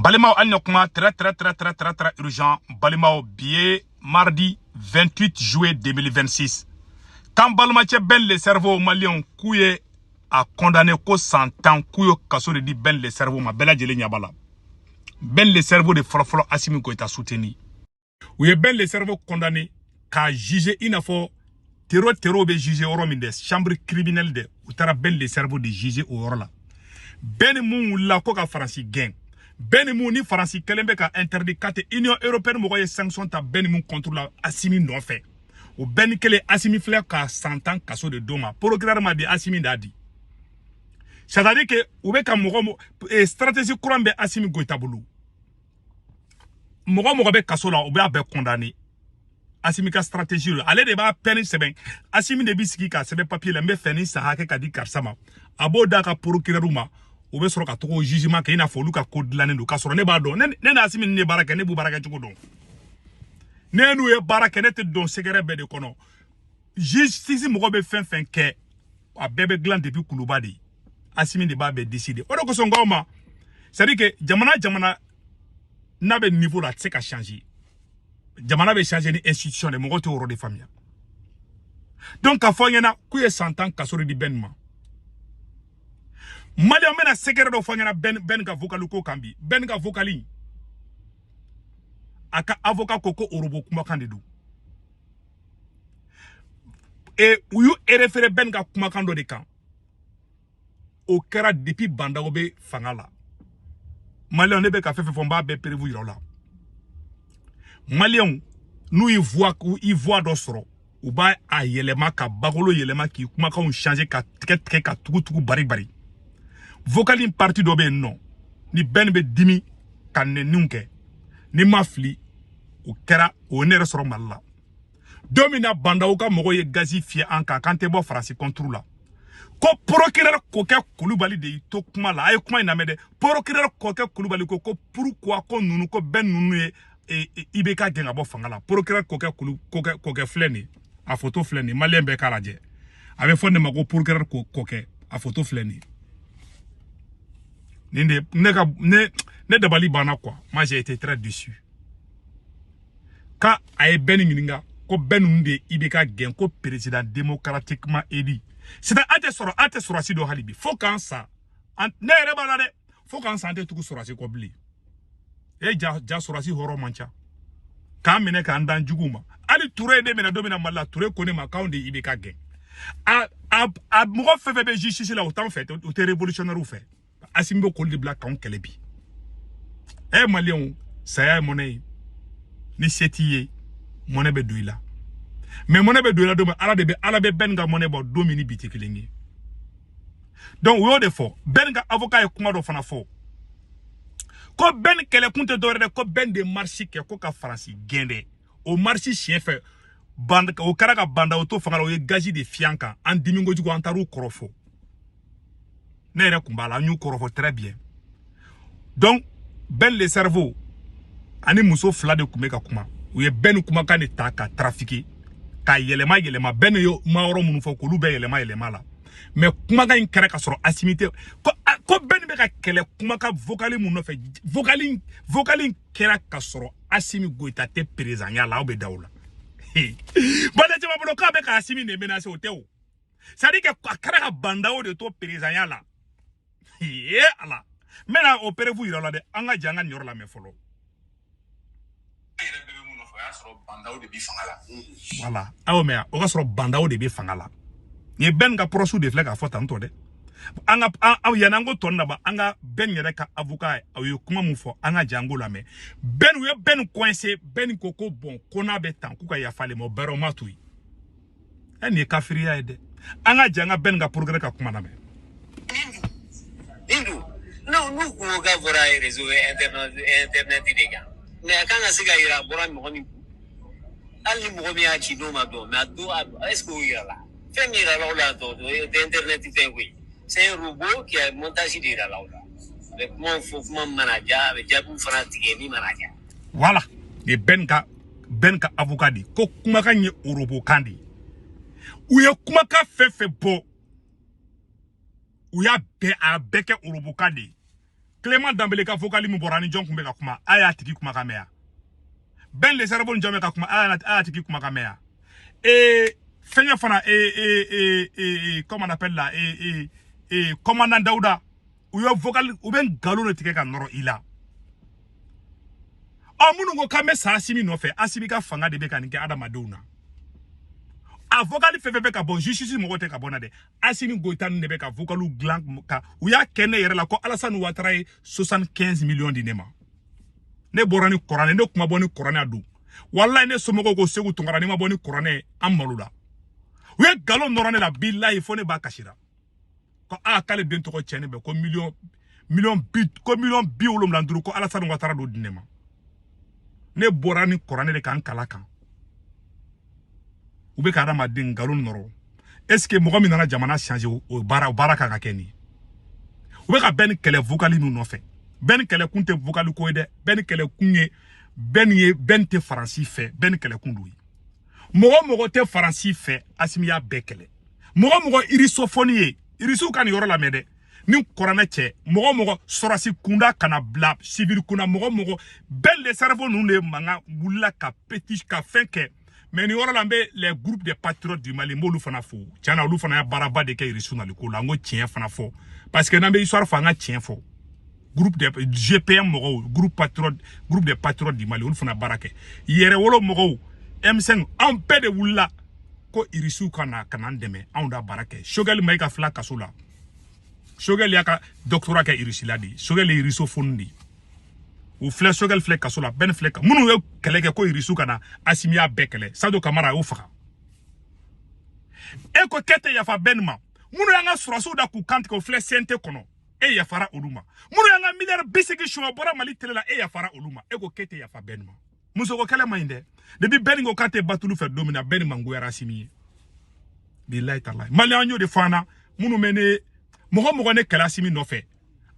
Balimao Alnokma, très urgent. Balimao billet mardi 28 juillet 2026. Quand Balmache Ben le cerveau malien Kouye a condamné ko 100 ans Kouyo Kasso de dit Ben le cerveau ma bella jele nyabala. Ben le cerveau de Frofolo Assimi Goïta soutenu. Oui, Ben le cerveau condamné qu'a jugé inafo terreau be jugé au Rominde chambre criminelle de ou tara Ben le cerveau de jugé au Rola. Ben moun la koka Franci gain. Ben moun ni Franci kelembe ka interdit kate Union européenne mo koye sanction ta Ben moun contre la Assimi non fait. Ou Ben kele Assimi fleur ka 100 ans kaso de doma. Procureur de Assimi dadi. C'est-à-dire que ou be ka mo stratégie courant be Assimi Goïta bulu. Mo be kaso la ou be condamné. Assimi ka stratégie ale de ba peine seben Assimi de bisiki ka seben papier la me feni sa hake ka di karsama abo da ka procureur ma o be soro ka to jugement ka ina fo luka code la ne do ka soro ne ba do ne Assimi ne baraka ne bu baraka chuko don ne nu e baraka ne te don secret be de kono justice mo be fen ke a bebe gland depuis kulubadi Assimi de ba be décider o do ko songo ma c'est à dire que jamana na be niveau la tseka changer jamana be changer ni institution de mogote oro de famille. Donc a fonyana kuye 100 ans kasori di benma. Mali amena secret do fonyana ben ka vocalu ko kambi. Ben ka vocali. Aka avocat koko orobo kuma kandidu. Et uyu référé ben ka kuma kando de kan. O kera depuis banda obe fangala. Mali on be ka fefe fomba be prévu irola. Maliens, nous y voient d'osro. Ou ba a yelema ka bagolo yelema ki kuma ka on changer ka teke ka tugu bari. Vocaline parti dobe non. Ni benbe dimi ka ne nunke. Ni mafli ou kera ou ne resoro malla. Domina banda ou ka mogo ye gazifié anka kante bo farasi contrôle la. Ko procureur koke kulubali de to kuma la ay kuma inamede. Procureur koke kulubali ko pourquoi ko nunu ko ben nunu ye Ibeka genga bo fangala procureur koke fleni a photo fleni malien be karaje ave fonde mako procureur koke a photo fleni ne dabali bana quoi. Moi j'ai été très déçu ka ay ben mininga ko ben de Ibeka gen ko président démocratiquement élu c'est ate sorasi do halibi faut quand ça ne rebalade faut quand ça ante tout sorasi ko bli e ja sorasi horo mancha ka mene ka andan juguma ali touré de mena domina mala touré kone ma kaunde Ibeka gen a mo fefe be justice la autant fait ou te révolutionnaire ou fait Asimbo ko de black kaun kelebi e malien ça ya monnaie ni setiye monnaie be douila mais monnaie be douila do ala be benga monnaie bo domini bitikilingi donc wo de fo benga avocat e kuma do fana fo ko ben kele kunte dore ko ben de marché ke ko ka France gende o marché chien fait bande o karaka banda auto fangala o ye gaji de fianka en dimingo jugo antaru korofo ne re kumbala nyu korofo très bien donc ben le cerveau ani muso fla de kumeka kuma o ye ben kuma kan ta ka trafiquer ka yelema ben yo maoro munu fo ko lu be yelema la mais kuma ga inkara ka soro asimité ko ben be ka kele kuma ka vocali mun no fe vocali kera ka soro Assimi Goïta te président ya la obe daula bana jama bono ka be ka Assimi ne menace o teo ça dit que kara ka banda o de to président ya la ala mena opérez vous ira de anga janga nyor la me folo voilà awo me o ka soro banda o de be fangala ye ben ga prosu de flega fota nto de anga yanango tonna ba anga ben yere ka avocat ayo kuma mu fo anga jango la me ben coincé ben koko bon kona betan kuka ya fale mo bero matui eni kafiri ya ede anga janga ben ga progrès ka kuma na me indu no nu ko ga vora réseau internet diga ne kanga siga ira bora mi honi ali mo mi a chi do ma do ma do est-ce que ira la fait ira la do internet fait oui. C'est un robot qui a montage de la laula. Avec mon fofement manager, avec Jabou Frantique, ni manager. Voilà. Et benka avocat di. Ko kumaka nye robot kandi. Ou ya kumaka fefe bo. Ou ya be a beke robot kandi. Clément Dambélé ka vocal mi borani jon kumbe ka kuma aya tiki kuma kamea ben le cerveau njome ka kuma aya tiki kuma kamea fenya fana comment on appelle là commandant Daouda ou yo vocal ou ben galon le tike ka noro ila munu ngo kame sa Assimi no fe Assimi ka fanga de be ka nke Adama Douna avocat fefe ka bon justice mo gote ka bonade Assimi Goïta ne be ka vocalu gland ka ou ya kene yere la ko Alassane Ouattara 75 millions d'inema ne borani Korane ne kuma boni Korane adu wallahi ne somogo go segu tongara ne ma boni Korane amalula ou ya galon norane la billahi fo ne ba kashira ko kale den to ko chene be ko million bi wolom landuru ko Alassane Ouattara do dinema ne borani Korane de kan kalakan ou be ka Adama den galon noro est-ce que mogo mi nana jamana changer o bara ka keni ou be ka ben kele vocali nu no fait ben kele kunte vocali ko de ben kele kunye ben te faransi fait ben kele kundu mogo te faransi fait Assimi ya bekele mogo irisophonie irisu kan yoro la mede ni Korane che mogo sorasi kunda kana bla civil kuna mogo ben le cerveau nu le manga bulla ka petit ka fenke mais ni yoro lambe les groupes de patriotes du Mali molu fana fo tiana olu fana ya baraba de ke irisu na liko la ngo tien fana fo parce que nambe histoire fanga tien fo groupe de GPM mogo groupe de patriotes du Mali olu fana barake yere wolo mogo M5 en paix de wulla ko irisu kana ndeme on da barake Choguel Maïga fla kasula Choguel yaka doctorat ke irisila di Choguel iriso fondi ou fle Choguel fle kasula ben fle munu yo keleke ko irisu kana Assimi ya bekele Sado Kamara o faka e ko kete ya fa benma munu yanga surasu da ku kante ko fle sente kono e ya fara oluma munu yanga milliard bisiki shwa bora Mali telela e ya fara oluma e ko kete ya fa benma muso ko kala mainde depuis beningo kante batulu fe domina benma ngoyara Assimi billahi taala Mali anyo de fana munu mene mogo ne kala Assimi no fe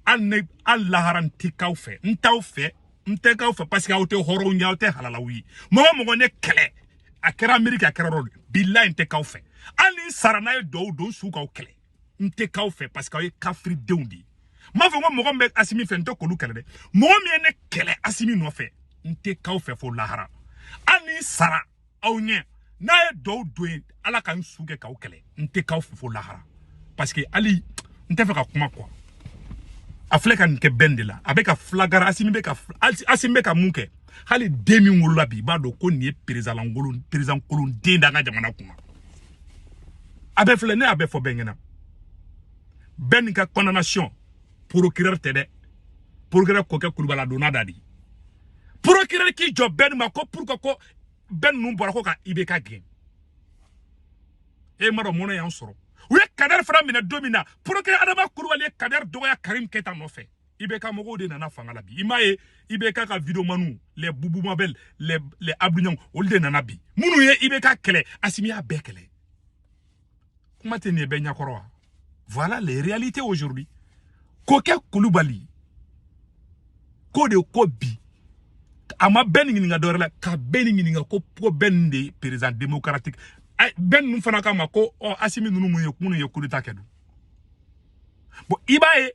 al laharan tikaw fe ntaw fe ntekaw fe parce que awte horo nyaawte halala wi mogo ne kele akera America akera rod billahi ntekaw fe ali sarana do su kaw kele ntekaw fe parce que ay kafri deundi ma fe mogo me Assimi fe ntoko lu kele de mogo mi ne kele Assimi no fe ntekaw fe fo lahara ali sara awnye na do ala kan suge kaw kele ntekaw fe fo lahara parce que ali ntefe ka kuma quoi afleka nke bendela abeka flagara Assimi beka munke hali demi ngulula bi ba do ko ni président kolon denda nga jamana kuma abe flene abe fo bengena ben ka condamnation procureur tede procureur ko ke kulubala donada di procureur ki job ben ma ko pour ko ben nu bora ko ka ibeka gen e maro mono yan soro oui, Kader fera mina domina. Pour que Adama Kourouali Kader doya Karim Keita no fait. Ibeka mogo de nana fangalabi. Imae Ibeka ka video manu les boubou mabel les abounyang ol de nanabi. Munu ye Ibeka kele Assimi ya bekele. Comment tenir benya koroa? Voilà les réalités aujourd'hui. Koke Koulibaly Kode Kobi ama beninga dorela ka beninga ko ben de président démocratique. Ben nous fana kama ko Assimi nunu munu ye kudita kedu bon ibae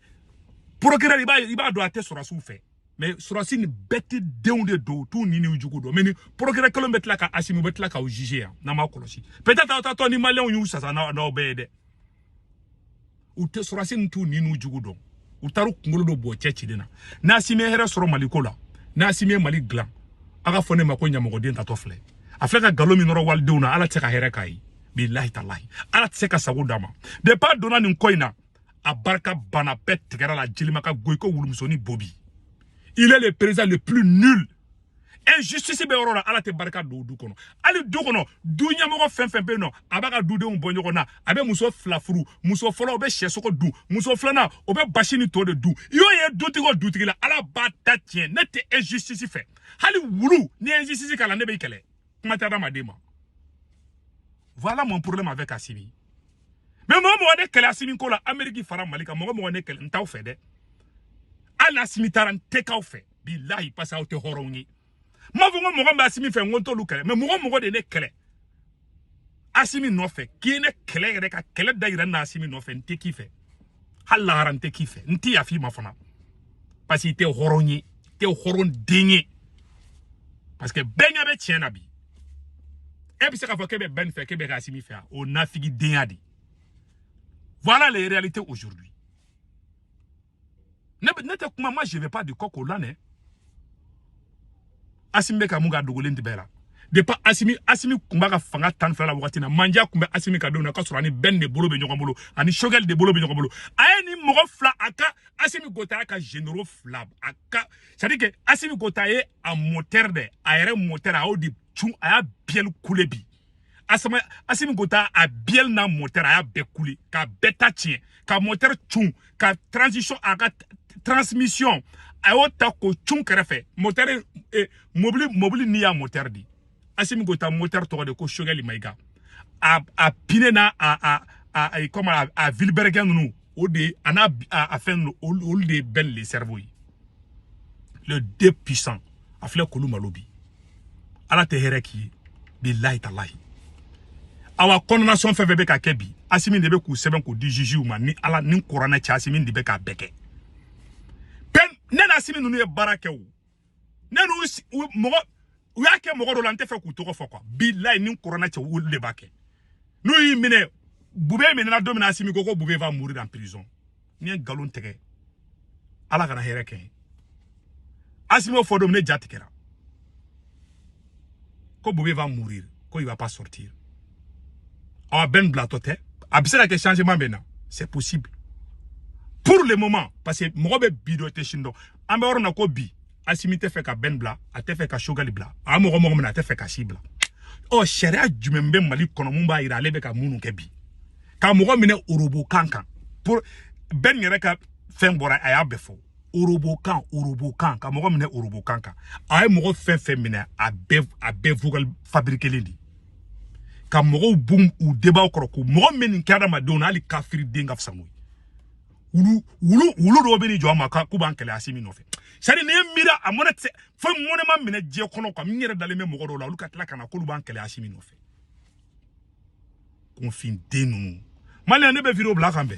procureur iba do ate surasu fe mais surasi ni beti deunde do tout nini ujugo do mais ni procureur kolon betla ka Assimi betla ka o juger na ma kolosi peut-être autant ni malien yu sasa na obede ou te surasi ni tout nini ujugo do ou taru ngolo do bo chechi dina na Assimi here soro malikola na Assimi Mali glan aga fone makonya mo den tatofle Afrika galomi noro waldeuna ala tseka herekai billahi tallahi ala tseka sagudama de pas donna nin koina a barka bana pet tigara la jilimaka goyko wulumsoni bobi il est le président le plus nul injustice be orora ala te barka do du kono ali do kono du nyamoko fenfen be no abaka du de un bonyo na abe muso flafuru muso folo obe chesoko du muso flana obe bashini to de du yo ye du tigo du tigila ala bata tien nete injustice fait hali wulu ni injustice kala ne be kele voilà mon problème avec Assimi. Mais moi, je suis Assimi ko la Amérique fara malika moi je suis ntaw fe de. Ala Assimi taran teka fe. Billahi pasa ote horongi. Moi je Assimi fe ngonto lu kele. Mais moi de ne kele. Assimi no fe. Ki ne kele reka kele daira na Assimi no fe nte ki fe. Halla harante ki fe. Nti afi ma fona. parce qu'il était horogné, il était horon digné. Parce que ben y'avait tien nabi. Et puis c'est qu'à fois que ben fait que ben Assimi fait, on a figi dignadi. Voilà les réalités aujourd'hui. Moi je ne vais pas de coq au lane. Assimi beka munga dogolen de bela. De pas Assimi kumbaga fanga tan fala wakati na manja kumba Assimi ka dona ka surani ben de bolo be nyokambolo ani shogel de bolo be nyokambolo. Ayeni mogo fla aka Assimi gota aka généraux flab aka c'est-à-dire que Assimi gota est un moteur de aéré moteur a odi chung aya biel kulebi. Assimi gota a biel na moteur aya be kule ka beta tien ka moteur chung ka transition aka transmission ayo ta ko chung kerefe moteur mobile ni ya moteur di Assimi gota moteur to de ko shogeli maiga a pine na comme a Vilbergen nous au de ana a fait au de ben les cerveaux le deux puissant a fait ko malobi ala te hereki billahi tallahi awa condamnation fait bebe ka kebi Assimi de be ku seben ko di jiju ma ni ala ni corona cha Assimi de be ka beke pen nena Assimi nous e barake ou nenu mogo ou yake mogo do lante fait ku to ko quoi billahi ni corona cha ou le bake nous y mine boubé mine na domina Assimi ko boubé va mourir en prison ni un galon tege ala kana hereke Assimi faut dominer jatikera ko boubé va mourir ko il va pas sortir a ben blatote abisela que changement maintenant c'est possible pour le moment parce que mo be bidote shindo ambe orna ko bi Assimi te fait ka ben bla a te fait ka shogali bla a mo na te fait ka shibla o sharia jumembe mali kono mumba ira lebe ka munu ke bi ka mo mine urubu kankan pour ben yere ka fen bora aya befo urubu kan ka mo mine urubu kankan ay mo fen mine a be vogal fabriquer lindi ka mo boom ou débat ko ko mo men kada madona ali kafiri denga fsangu wulu do be ni jo amaka ku ban kele Assimi no fe sari ne mira amona te fo mone ma mine je kono ko mi yere dale me mo do la lu katla kana ko lu ban kele Assimi no fe confin denu mali ne be vidéo bla kambe